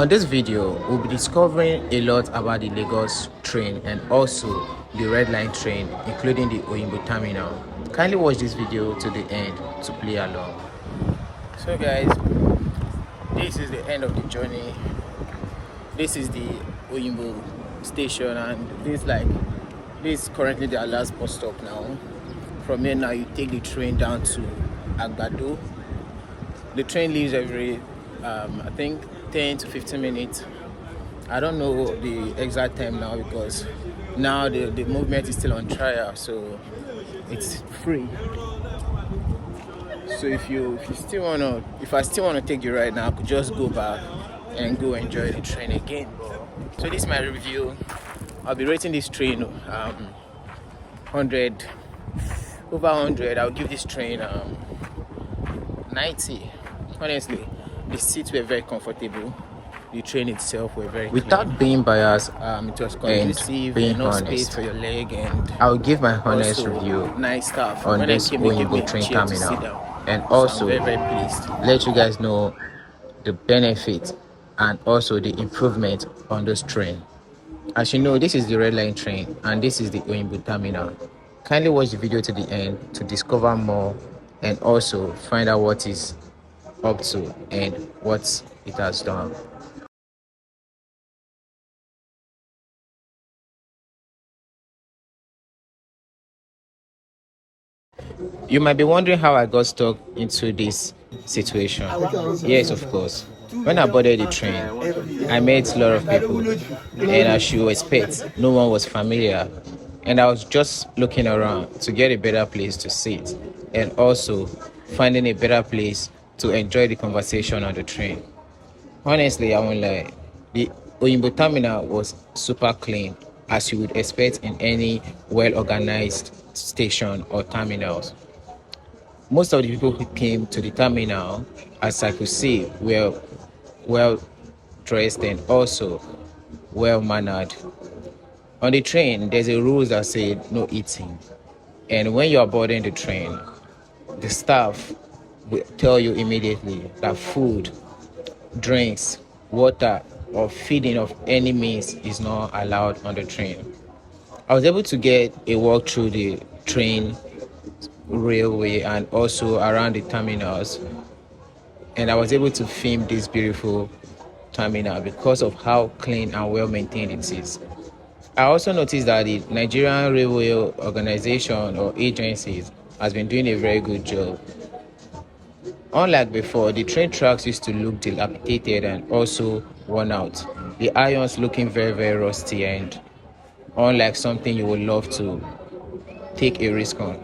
On this video, we'll be discovering a lot about the Lagos train and also the Red Line train, including the Oyingbo terminal. Kindly watch this video to the end to play along. So guys, this is the end of the journey. This is the Oyingbo station, and this is currently their last bus stop now. From here now you take the train down to Agbado. The train leaves every I think 10 to 15 minutes. I don't know the exact time now because now the movement is still on trial, so it's free. So if I still wanna take the ride now, I could just go back and go enjoy the train again. So this is my review. I'll be rating this train 100 over 100. I'll give this train 90. Honestly, the seats were very comfortable. The train itself were very without clean. being biased It was conducive, enough space for your leg, and I'll give my honest also review nice stuff. on When this I came, they gave me Oyingbo a train chair to sit terminal, down. and So also I'm very pleased. let you guys know the benefit and also the improvement on this train. As you know, this is the Red Line train and this is the Oyingbo terminal. Kindly watch the video to the end to discover more and also find out what is up to and what it has done. You might be wondering how I got stuck into this situation. Yes, of course. When I boarded the train, I met a lot of people, and as you expect, no one was familiar. And I was just looking around to get a better place to sit and also finding a better place to enjoy the conversation on the train. Honestly, I won't lie. The Oyingbo terminal was super clean, as you would expect in any well-organized station or terminals. Most of the people who came to the terminal, as I could see, were well dressed and also well mannered. On the train, there's a rule that said no eating. And when you are boarding the train, the staff will tell you immediately that food, drinks, water, or feeding of any means is not allowed on the train. I was able to get a walk through the train railway and also around the terminals, and I was able to film this beautiful terminal because of how clean and well maintained it is. I also noticed that the Nigerian Railway Organization or agencies has been doing a very good job. Unlike before, the train tracks used to look dilapidated and also worn out. The irons looking very, very rusty and unlike something you would love to take a risk on.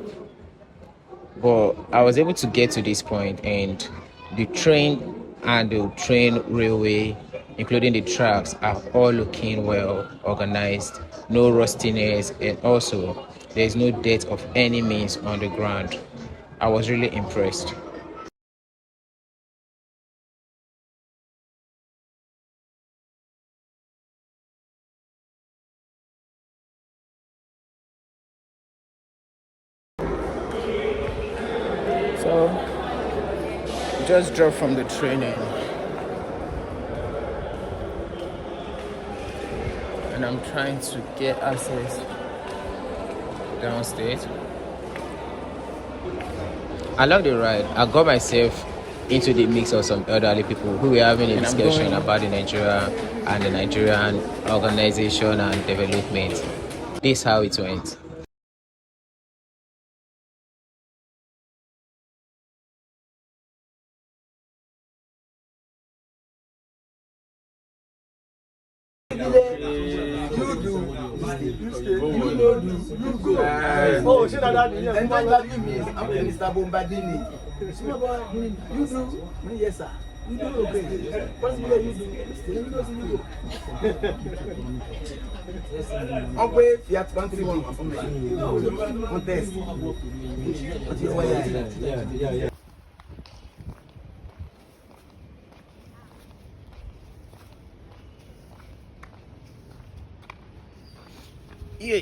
But I was able to get to this point, and the train and the train railway, including the tracks, are all looking well organized, no rustiness, and also there is no dirt of any means on the ground. I was really impressed. So just dropped from the train and I'm trying to get access downstairs. Along the ride, I got myself into the mix of some elderly people who were having a discussion about the Nigeria and the Nigerian organization and development. This is how it went. Oh, shit, that means I'm Mr. Bombardini. You do? Yes, sir. You do okay. Possibly you do. Okay, Fiat country one. Contest. Yeah. Yeah.